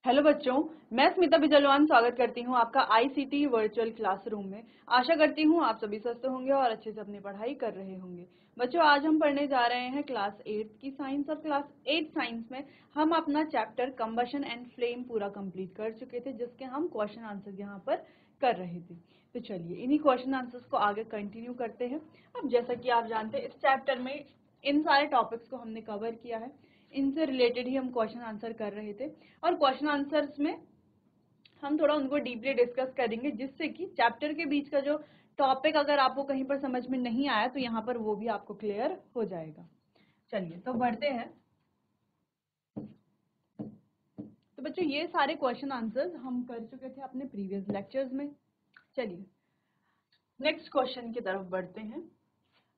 Hello बच्चों, मैं स्मिता बिजलवान स्वागत करती हूँ आपका आईसीटी वर्चुअल क्लासरूम में। आशा करती हूँ आप सभी स्वस्थ होंगे और अच्छे से अपनी पढ़ाई कर रहे होंगे। बच्चों, आज हम पढ़ने जा रहे हैं क्लास 8 की साइंस और क्लास 8 साइंस में हम अपना चैप्टर कंबशन एंड फ्लेम पूरा कंप्लीट कर चुके थे, जिसके हम क्वेश्चन आंसर यहाँ पर कर रहे थे। तो चलिए इन्हीं क्वेश्चन आंसर्स को आगे कंटिन्यू करते हैं। अब जैसा कि आप जानते हैं, इस चैप्टर में इन सारे टॉपिक्स को हमने कवर किया है, इनसे रिलेटेड ही हम क्वेश्चन आंसर कर रहे थे। और क्वेश्चन आंसर्स में हम थोड़ा उनको डीपली डिस्कस करेंगे, जिससे कि चैप्टर के बीच का जो टॉपिक अगर आपको कहीं पर समझ में नहीं आया तो यहाँ पर वो भी आपको क्लियर हो जाएगा। चलिए तो बढ़ते हैं। तो बच्चों, ये सारे क्वेश्चन आंसर्स हम कर चुके थे अपने प्रीवियस लेक्चर्स में। चलिए नेक्स्ट क्वेश्चन की तरफ बढ़ते हैं।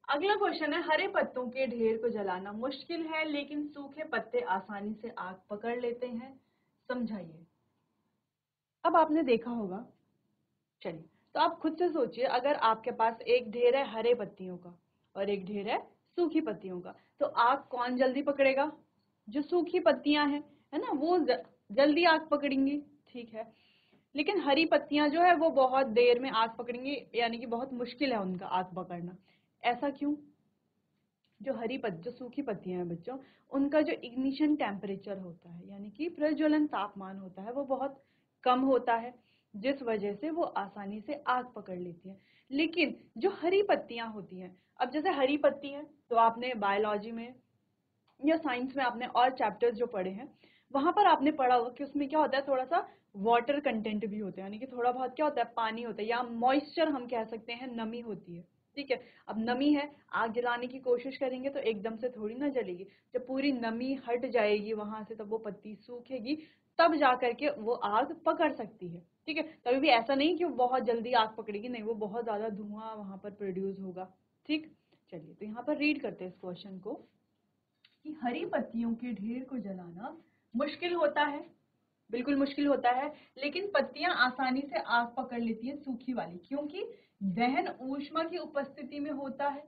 अगला क्वेश्चन है, हरे पत्तों के ढेर को जलाना मुश्किल है लेकिन सूखे पत्ते आसानी से आग पकड़ लेते हैं, समझाइए। अब आपने देखा होगा, चलिए तो आप खुद से सोचिए, अगर आपके पास एक ढेर है हरे पत्तियों का और एक ढेर है सूखी पत्तियों का, तो आग कौन जल्दी पकड़ेगा? जो सूखी पत्तियां हैं, है ना, वो जल्दी आग पकड़ेंगी, ठीक है। लेकिन हरी पत्तियां जो है वो बहुत देर में आग पकड़ेंगी, यानी कि बहुत मुश्किल है उनका आग पकड़ना। ऐसा क्यों? जो सूखी पत्तियां हैं बच्चों, उनका जो इग्निशन टेम्परेचर होता है, यानी कि प्रज्वलन तापमान होता है, वो बहुत कम होता है, जिस वजह से वो आसानी से आग पकड़ लेती है। लेकिन जो हरी पत्तियां होती हैं, अब जैसे हरी पत्ती है तो आपने बायोलॉजी में या साइंस में आपने और चैप्टर्स जो पढ़े हैं, वहां पर आपने पढ़ा होगा कि उसमें क्या होता है, थोड़ा सा वाटर कंटेंट भी होता है, यानी कि थोड़ा बहुत क्या होता है, पानी होता है, या मॉइस्चर हम कह सकते हैं, नमी होती है, ठीक है। अब नमी है, आग जलाने की कोशिश करेंगे तो एकदम से थोड़ी ना जलेगी। जब पूरी नमी हट जाएगी वहां से, तब वो पत्ती सूखेगी, तब जा करके वो आग पकड़ सकती है, ठीक है। तभी भी ऐसा नहीं कि वो बहुत जल्दी आग पकड़ेगी, नहीं, वो बहुत ज्यादा धुआं वहां पर प्रोड्यूस होगा, ठीक। चलिए तो यहाँ पर रीड करते हैं इस क्वेश्चन को कि हरी पत्तियों के ढेर को जलाना मुश्किल होता है, बिल्कुल मुश्किल होता है, लेकिन पत्तियां आसानी से आग पकड़ लेती है सूखी वाली, क्योंकि दहन ऊष्मा की उपस्थिति में होता है।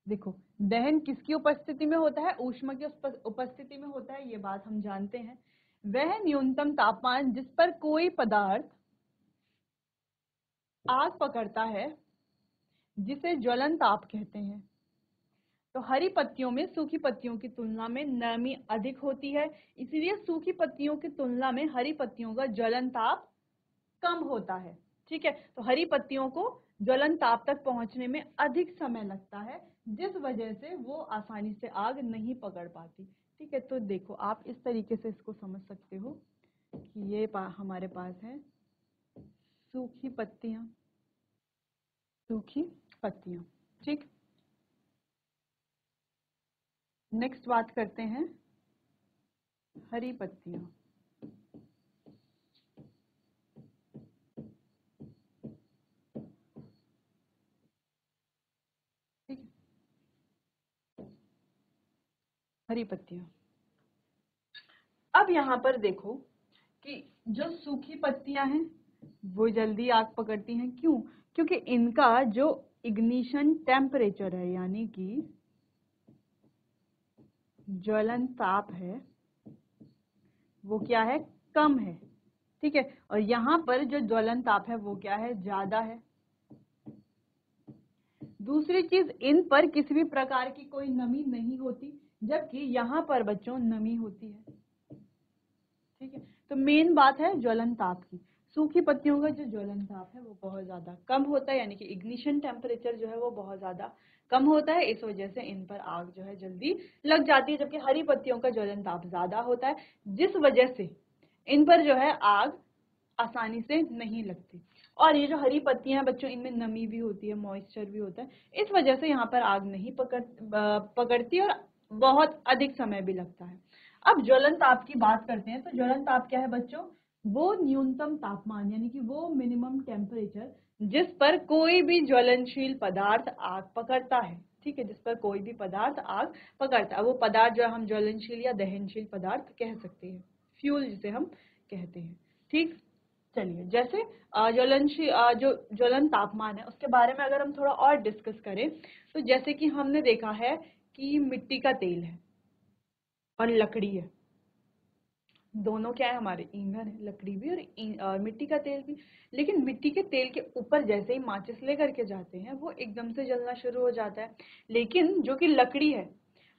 देखो, दहन किसकी उपस्थिति में होता है? ऊष्मा की उपस्थिति में होता है, ये बात हम जानते हैं। वह न्यूनतम तापमान जिस पर कोई पदार्थ आग पकड़ता है, जिसे ज्वलन ताप कहते हैं। तो हरी पत्तियों में सूखी पत्तियों की तुलना में नमी अधिक होती है, इसीलिए सूखी पत्तियों की तुलना में हरी पत्तियों का ज्वलन ताप कम होता है, ठीक है। तो हरी पत्तियों को ज्वलन ताप तक पहुंचने में अधिक समय लगता है, जिस वजह से वो आसानी से आग नहीं पकड़ पाती, ठीक है। तो देखो, आप इस तरीके से इसको समझ सकते हो कि ये हमारे पास है सूखी पत्तियां, सूखी पत्तियां, ठीक। नेक्स्ट बात करते हैं हरी पत्तियां। ठीक है, हरी पत्तियां। अब यहाँ पर देखो कि जो सूखी पत्तियां हैं वो जल्दी आग पकड़ती हैं, क्यों? क्योंकि इनका जो इग्निशन टेम्परेचर है, यानी कि ज्वलन ताप है, वो क्या है? कम है, ठीक है। और यहाँ पर जो ज्वलन ताप है वो क्या है? ज्यादा है। दूसरी चीज, इन पर किसी भी प्रकार की कोई नमी नहीं होती, जबकि यहाँ पर बच्चों नमी होती है, ठीक है। तो मेन बात है ज्वलन ताप की। सूखी पत्तियों का जो ज्वलन ताप है वो बहुत ज्यादा कम होता है, यानी कि इग्निशन टेम्परेचर जो है वो बहुत ज्यादा कम होता है, इस वजह से इन पर आग जो है जल्दी लग जाती है। जबकि हरी पत्तियों का ज्वलन ताप ज्यादा होता है, जिस वजह से इन पर जो है आग आसानी से नहीं लगती। और ये जो हरी पत्तियां हैं बच्चों, इनमें नमी भी होती है, मॉइस्चर भी होता है, इस वजह से यहाँ पर आग नहीं पकड़ती और बहुत अधिक समय भी लगता है। अब ज्वलन ताप की बात करते हैं, तो ज्वलन ताप क्या है बच्चों? वो न्यूनतम तापमान, यानी कि वो मिनिमम टेम्परेचर जिस पर कोई भी ज्वलनशील पदार्थ आग पकड़ता है, ठीक है। जिस पर कोई भी पदार्थ आग पकड़ता है, वो पदार्थ जो हम ज्वलनशील या दहनशील पदार्थ कह सकते हैं, फ्यूल जिसे हम कहते हैं, ठीक। चलिए, जैसे जो ज्वलन तापमान है उसके बारे में अगर हम थोड़ा और डिस्कस करें, तो जैसे कि हमने देखा है कि मिट्टी का तेल है और लकड़ी है, दोनों क्या है हमारे, ईंधन है, लकड़ी भी और मिट्टी का तेल भी। लेकिन मिट्टी के तेल के ऊपर जैसे ही माचिस लेकर के जाते हैं वो एकदम से जलना शुरू हो जाता है। लेकिन जो कि लकड़ी है,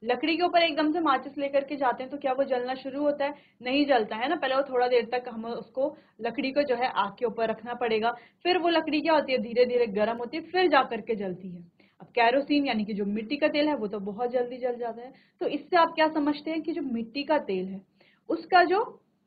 लकड़ी के ऊपर एकदम से माचिस लेकर के जाते हैं तो क्या वो जलना शुरू होता है? नहीं जलता है ना। पहले वो थोड़ा देर तक हम उसको, लकड़ी को जो है आग के ऊपर रखना पड़ेगा, फिर वो लकड़ी क्या होती है, धीरे धीरे गर्म होती है, फिर जा करके जलती है। अब कैरोसिन यानी कि जो मिट्टी का तेल है वो तो बहुत जल्दी जल जाता है। तो इससे आप क्या समझते हैं कि जो मिट्टी का तेल है उसका जो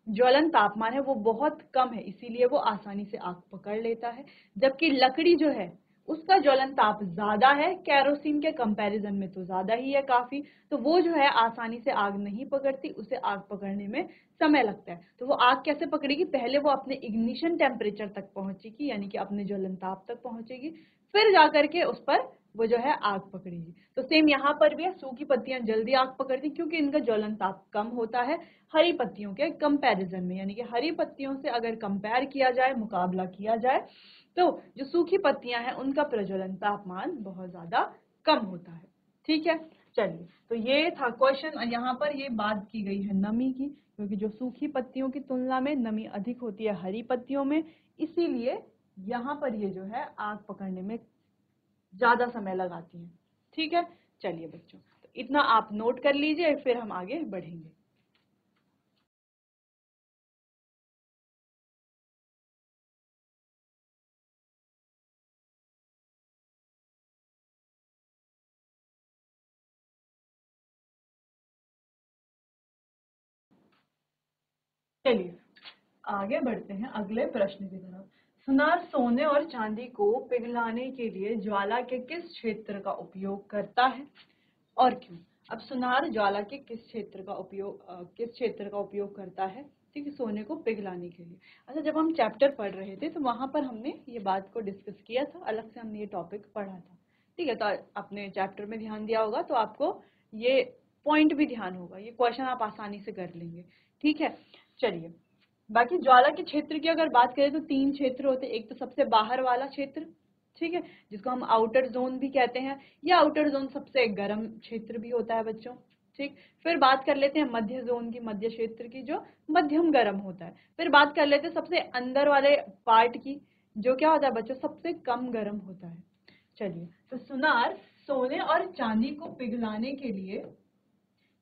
ज्वलन तापमान है वो बहुत कम है, इसीलिए वो आसानी से आग पकड़ लेता है। जबकि लकड़ी जो है उसका ज्वलन ताप ज्यादा है, कैरोसिन के कंपैरिजन में तो ज्यादा ही है काफी, तो वो जो है आसानी से आग नहीं पकड़ती, उसे आग पकड़ने में समय लगता है। तो वो आग कैसे पकड़ेगी? पहले वो अपने इग्निशन टेम्परेचर तक पहुंचेगी, यानी कि अपने ज्वलन ताप तक पहुंचेगी, फिर जाकर के उस पर वो जो है आग पकड़ेगी। तो सेम यहाँ पर भी है, सूखी पत्तियां जल्दी आग पकड़ती क्योंकि इनका ज्वलन ताप कम होता है हरी पत्तियों के कंपैरिजन में। यानी कि हरी पत्तियों से अगर कंपेयर किया जाए, मुकाबला किया जाए, तो जो सूखी पत्तियां हैं उनका प्रज्वलन तापमान बहुत ज्यादा कम होता है। ठीक है, चलिए, तो ये था क्वेश्चन। और यहाँ पर ये बात की गई है नमी की, क्योंकि जो सूखी पत्तियों की तुलना में नमी अधिक होती है हरी पत्तियों में, इसीलिए यहाँ पर ये जो है आग पकड़ने में ज्यादा समय लगाती हैं। ठीक है, चलिए बच्चों, तो इतना आप नोट कर लीजिए, फिर हम आगे बढ़ेंगे। चलिए आगे बढ़ते हैं अगले प्रश्न की तरफ। सुनार सोने और चांदी को पिघलाने के लिए ज्वाला के किस क्षेत्र का उपयोग करता है और क्यों? अब सुनार ज्वाला के किस क्षेत्र का उपयोग करता है, ठीक है, सोने को पिघलाने के लिए। अच्छा, जब हम चैप्टर पढ़ रहे थे तो वहां पर हमने ये बात को डिस्कस किया था, अलग से हमने ये टॉपिक पढ़ा था। ठीक है, तो अपने चैप्टर में ध्यान दिया होगा तो आपको ये पॉइंट भी ध्यान होगा, ये क्वेश्चन आप आसानी से कर लेंगे। ठीक है, चलिए, बाकी ज्वाला के क्षेत्र की अगर बात करें तो 3 क्षेत्र होते हैं। एक तो सबसे बाहर वाला क्षेत्र, ठीक है, जिसको हम आउटर जोन भी कहते हैं, या आउटर जोन सबसे गर्म क्षेत्र भी होता है बच्चों। ठीक, फिर बात कर लेते हैं मध्य जोन की, मध्य क्षेत्र की, जो मध्यम गर्म होता है। फिर बात कर लेते हैं सबसे अंदर वाले पार्ट की, जो क्या होता है बच्चों, सबसे कम गर्म होता है। चलिए, तो सुनार सोने और चांदी को पिघलाने के लिए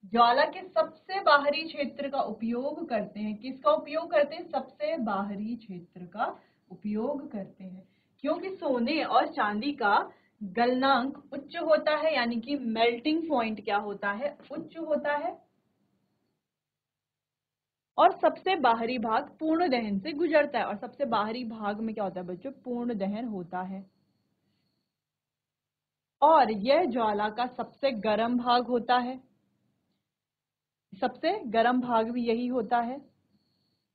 ज्वाला के सबसे बाहरी क्षेत्र का उपयोग करते हैं। किसका उपयोग करते हैं? सबसे बाहरी क्षेत्र का उपयोग करते हैं, क्योंकि सोने और चांदी का गलनांक उच्च होता है, यानी कि मेल्टिंग पॉइंट क्या होता है, उच्च होता है, और सबसे बाहरी भाग पूर्ण दहन से गुजरता है। और सबसे बाहरी भाग में क्या होता है बच्चों? पूर्ण दहन होता है। और यह ज्वाला का सबसे गर्म भाग होता है, सबसे गर्म भाग भी यही होता है,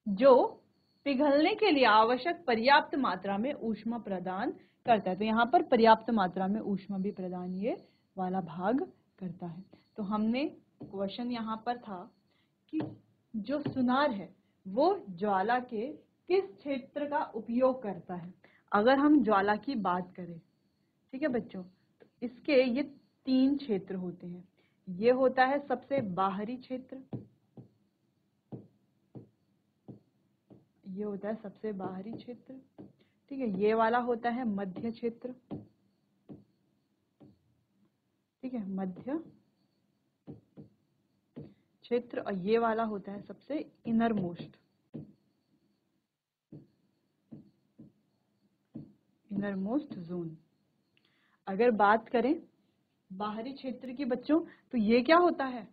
जो पिघलने के लिए आवश्यक पर्याप्त मात्रा में ऊष्मा प्रदान करता है। तो यहाँ पर पर्याप्त मात्रा में ऊष्मा भी प्रदान ये वाला भाग करता है। तो हमने क्वेश्चन यहाँ पर था कि जो सुनार है वो ज्वाला के किस क्षेत्र का उपयोग करता है। अगर हम ज्वाला की बात करें, ठीक है बच्चों, तो इसके ये 3 क्षेत्र होते हैं। ये होता है सबसे बाहरी क्षेत्र, ये होता है सबसे बाहरी क्षेत्र, ठीक है, ये वाला होता है मध्य क्षेत्र, ठीक है, मध्य क्षेत्र, और ये वाला होता है सबसे inner most, inner most zone. अगर बात करें बाहरी क्षेत्र की बच्चों, तो ये क्या होता है,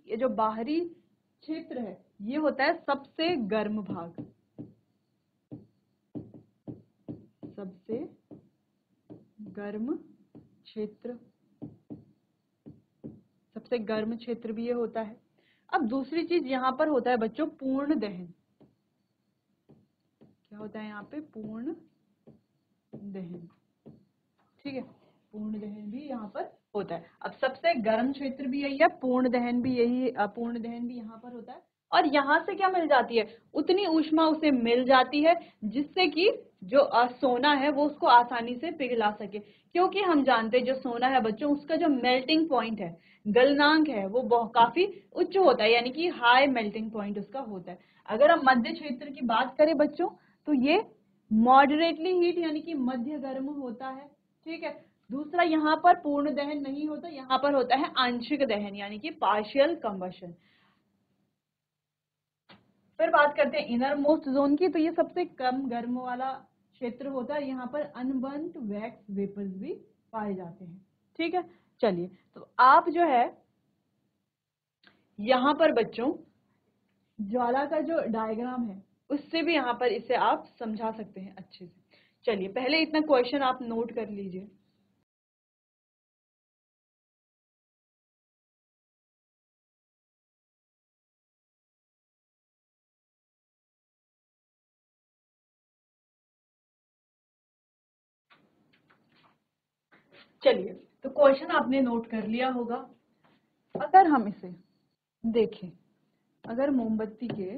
ये जो बाहरी क्षेत्र है ये होता है सबसे गर्म भाग, सबसे गर्म क्षेत्र, सबसे गर्म क्षेत्र भी ये होता है। अब दूसरी चीज यहाँ पर होता है बच्चों पूर्ण दहन। क्या होता है यहाँ पे? पूर्ण दहन, ठीक है, पूर्ण दहन भी यहाँ पर होता है। अब सबसे गर्म क्षेत्र भी यही है, पूर्ण दहन भी यही, पूर्ण दहन भी यहाँ पर होता है। और यहाँ से क्या मिल जाती है, उतनी ऊष्मा उसे मिल जाती है जिससे कि जो सोना है वो उसको आसानी से पिघला सके। क्योंकि हम जानते हैं जो सोना है बच्चों, उसका जो मेल्टिंग पॉइंट है, गलनांक है, वो काफी उच्च होता है, यानी कि हाई मेल्टिंग पॉइंट उसका होता है। अगर हम मध्य क्षेत्र की बात करें बच्चों, तो ये मॉडरेटली हीट यानी कि मध्य गर्म होता है। ठीक है। दूसरा, यहाँ पर पूर्ण दहन नहीं होता, यहाँ पर होता है आंशिक दहन यानी कि पार्शियल कंबशन। फिर बात करते हैं इनर मोस्ट जोन की, तो ये सबसे कम गर्म वाला क्षेत्र होता है। यहाँ पर अनबर्न्ड वैक्स वेपर्स भी पाए जाते हैं। ठीक है। चलिए, तो आप जो है यहाँ पर बच्चों ज्वाला का जो डायग्राम है उससे भी यहाँ पर इसे आप समझा सकते हैं अच्छे से। चलिए, पहले इतना क्वेश्चन आप नोट कर लीजिए। चलिए, तो क्वेश्चन आपने नोट कर लिया होगा। अगर हम इसे देखें, अगर मोमबत्ती के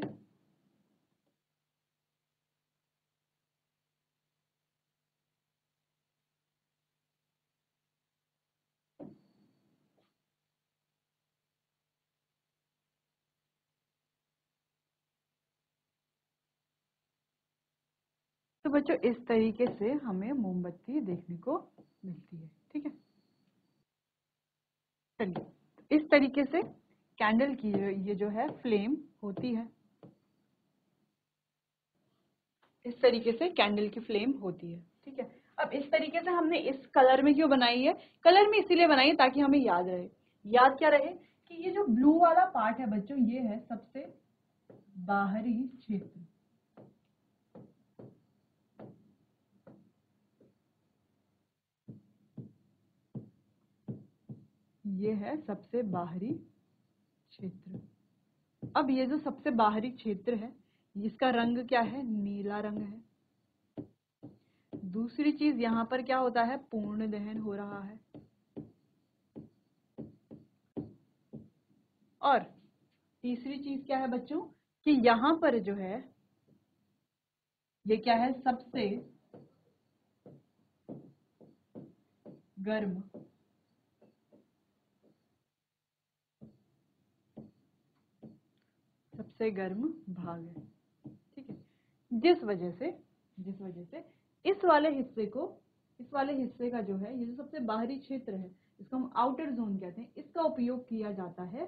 तो बच्चों इस तरीके से हमें मोमबत्ती देखने को मिलती है। ठीक है। चलिए, इस तरीके से कैंडल की ये जो है फ्लेम होती है। इस तरीके से कैंडल की फ्लेम होती है। ठीक है। अब इस तरीके से हमने इस कलर में क्यों बनाई है, कलर में इसीलिए बनाई है ताकि हमें याद रहे। याद क्या रहे कि ये जो ब्लू वाला पार्ट है बच्चों, ये है सबसे बाहरी क्षेत्र। ये है सबसे बाहरी क्षेत्र। अब ये जो सबसे बाहरी क्षेत्र है, इसका रंग क्या है, नीला रंग है। दूसरी चीज, यहाँ पर क्या होता है, पूर्ण दहन हो रहा है। और तीसरी चीज क्या है बच्चों, कि यहाँ पर जो है ये क्या है, सबसे गर्म सबसे गर्म भाग है। ठीक है। जिस वजह से इस वाले हिस्से का जो है, ये जो सबसे बाहरी क्षेत्र है, इसको हम आउटर जोन कहते हैं। इसका उपयोग किया जाता है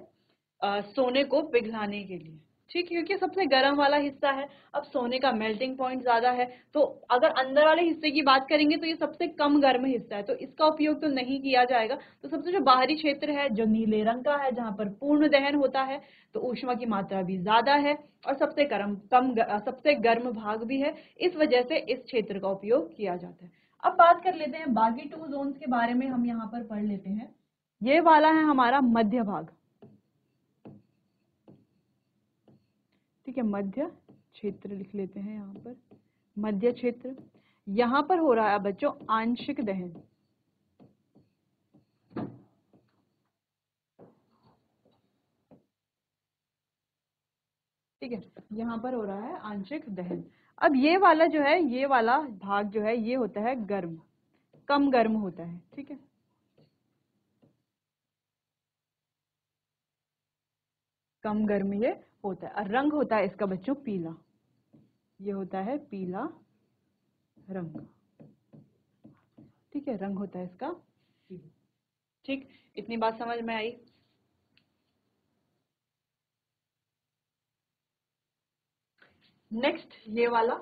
सोने को पिघलाने के लिए। ठीक, क्योंकि सबसे गर्म वाला हिस्सा है। अब सोने का मेल्टिंग पॉइंट ज्यादा है, तो अगर अंदर वाले हिस्से की बात करेंगे तो ये सबसे कम गर्म हिस्सा है, तो इसका उपयोग तो नहीं किया जाएगा। तो सबसे जो बाहरी क्षेत्र है, जो नीले रंग का है, जहां पर पूर्ण दहन होता है, तो ऊष्मा की मात्रा भी ज्यादा है और सबसे गर्म भाग भी है। इस वजह से इस क्षेत्र का उपयोग किया जाता है। अब बात कर लेते हैं बाकी 2 जोन्स के बारे में, हम यहाँ पर पढ़ लेते हैं। ये वाला है हमारा मध्य भाग। ठीक है, मध्य क्षेत्र लिख लेते हैं यहाँ पर। मध्य क्षेत्र, यहाँ पर हो रहा है बच्चों आंशिक दहन। ठीक है, यहाँ पर हो रहा है आंशिक दहन। अब ये वाला जो है, ये वाला भाग जो है, ये होता है गर्म, कम गर्म होता है। ठीक है, कम गर्म ये होता है। और रंग होता है इसका बच्चों पीला। ये होता है पीला रंग। ठीक है, रंग होता है इसका पीला। ठीक, इतनी बात समझ में आई। नेक्स्ट, ये वाला,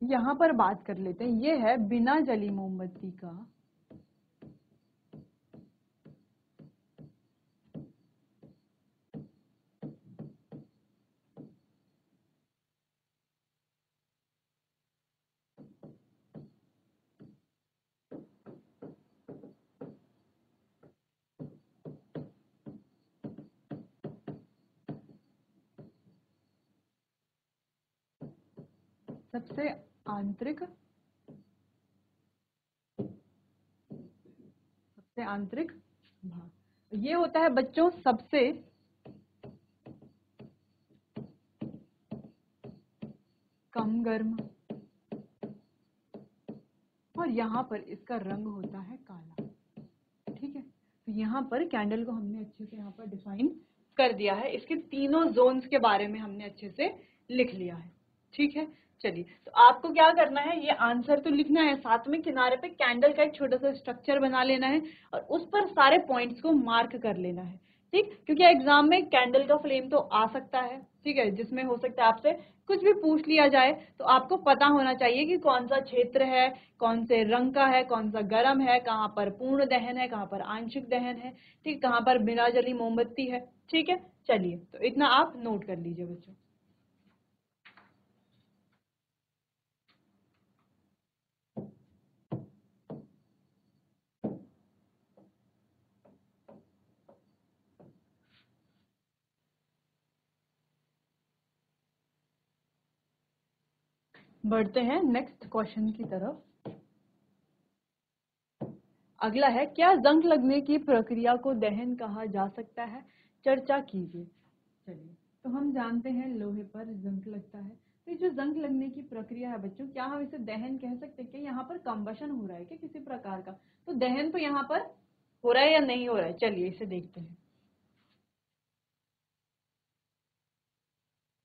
यहाँ पर बात कर लेते हैं। ये है बिना जली मोमबत्ती का सबसे आंतरिक भाग। ये होता है बच्चों सबसे कम गर्म, और यहाँ पर इसका रंग होता है काला। ठीक है, तो यहाँ पर कैंडल को हमने अच्छे से यहाँ पर डिफाइन कर दिया है, इसके तीनों जोन्स के बारे में हमने अच्छे से लिख लिया है। ठीक है, चलिए, तो आपको क्या करना है, ये आंसर तो लिखना है, साथ में किनारे पे कैंडल का एक छोटा सा स्ट्रक्चर बना लेना है और उस पर सारे पॉइंट्स को मार्क कर लेना है। ठीक, क्योंकि एग्जाम में कैंडल का फ्लेम तो आ सकता है, ठीक है, जिसमें हो सकता है आपसे कुछ भी पूछ लिया जाए, तो आपको पता होना चाहिए कि कौन सा क्षेत्र है, कौन से रंग का है, कौन सा गर्म है, कहाँ पर पूर्ण दहन है, कहाँ पर आंशिक दहन है, ठीक, कहाँ पर बिना जली मोमबत्ती है। ठीक है, चलिए, तो इतना आप नोट कर लीजिए बच्चों। बढ़ते हैं नेक्स्ट क्वेश्चन की तरफ। अगला है, क्या जंग लगने की प्रक्रिया को दहन कहा जा सकता है, चर्चा कीजिए। चलिए, तो हम जानते हैं लोहे पर जंग लगता है, तो ये जो जंग लगने की प्रक्रिया है बच्चों, क्या हम इसे दहन कह सकते हैं? क्या यहाँ पर कंबशन हो रहा है क्या किसी प्रकार का? तो दहन तो यहाँ पर हो रहा है या नहीं हो रहा है, चलिए इसे देखते हैं।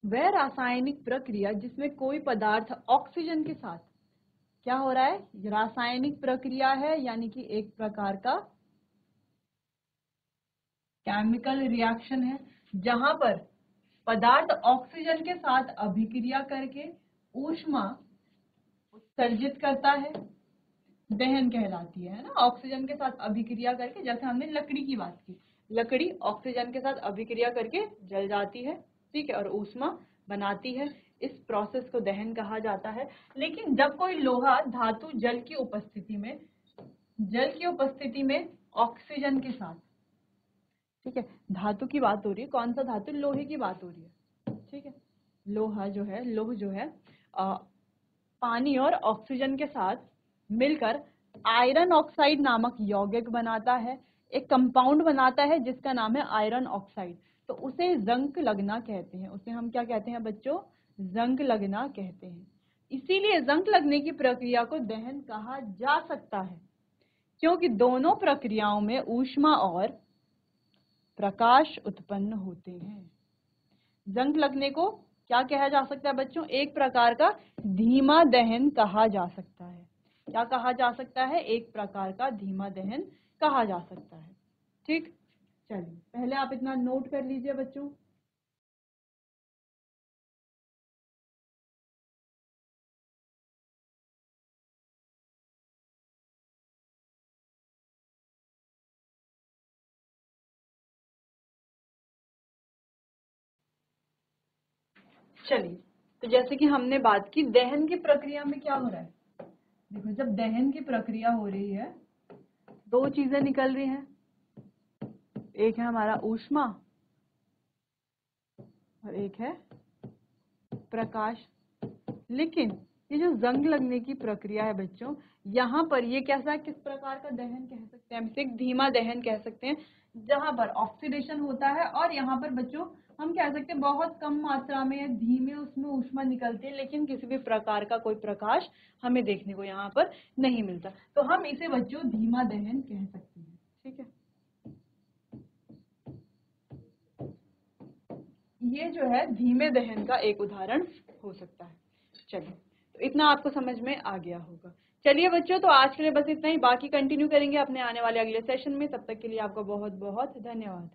वह रासायनिक प्रक्रिया जिसमें कोई पदार्थ ऑक्सीजन के साथ क्या हो रहा है, रासायनिक प्रक्रिया है, यानी कि एक प्रकार का केमिकल रिएक्शन है, जहां पर पदार्थ ऑक्सीजन के साथ अभिक्रिया करके ऊष्मा उत्सर्जित करता है, दहन कहलाती है ना। ऑक्सीजन के साथ अभिक्रिया करके, जैसे हमने लकड़ी की बात की, लकड़ी ऑक्सीजन के साथ अभिक्रिया करके जल जाती है, ठीक है, और ऊष्मा बनाती है, इस प्रोसेस को दहन कहा जाता है। लेकिन जब कोई लोहा धातु जल की उपस्थिति में ऑक्सीजन के साथ, ठीक है, धातु की बात हो रही है, कौन सा धातु, लोहे की बात हो रही है, ठीक है, लोहा जो है, लोह जो है पानी और ऑक्सीजन के साथ मिलकर आयरन ऑक्साइड नामक यौगिक बनाता है, एक कंपाउंड बनाता है जिसका नाम है आयरन ऑक्साइड, तो उसे जंग लगना कहते हैं। उसे हम क्या कहते हैं बच्चों, जंग लगना कहते हैं। इसीलिए जंग लगने की प्रक्रिया को दहन कहा जा सकता है, क्योंकि दोनों प्रक्रियाओं में ऊष्मा और प्रकाश उत्पन्न होते हैं। जंग लगने को क्या कहा जा सकता है बच्चों, एक प्रकार का धीमा दहन कहा जा सकता है। क्या कहा जा सकता है, एक प्रकार का धीमा दहन कहा जा सकता है। ठीक, चलिए, पहले आप इतना नोट कर लीजिए बच्चों। चलिए, तो जैसे कि हमने बात की, दहन की प्रक्रिया में क्या हो रहा है, देखो, जब दहन की प्रक्रिया हो रही है, दो चीजें निकल रही हैं, एक है हमारा ऊष्मा और एक है प्रकाश। लेकिन ये जो जंग लगने की प्रक्रिया है बच्चों, यहाँ पर ये कैसा, किस प्रकार का दहन कह सकते हैं, हम इसे एक धीमा दहन कह सकते हैं, जहां पर ऑक्सीडेशन होता है और यहाँ पर बच्चों हम कह सकते हैं बहुत कम मात्रा में धीमे उसमें ऊष्मा निकलती है, लेकिन किसी भी प्रकार का कोई प्रकाश हमें देखने को यहाँ पर नहीं मिलता, तो हम इसे बच्चों धीमा दहन कह सकते हैं। ठीक है, ये जो है धीमे दहन का एक उदाहरण हो सकता है। चलिए, तो इतना आपको समझ में आ गया होगा। चलिए बच्चों, तो आज के लिए बस इतना ही, बाकी कंटिन्यू करेंगे अपने आने वाले अगले सेशन में। तब तक के लिए आपका बहुत बहुत धन्यवाद।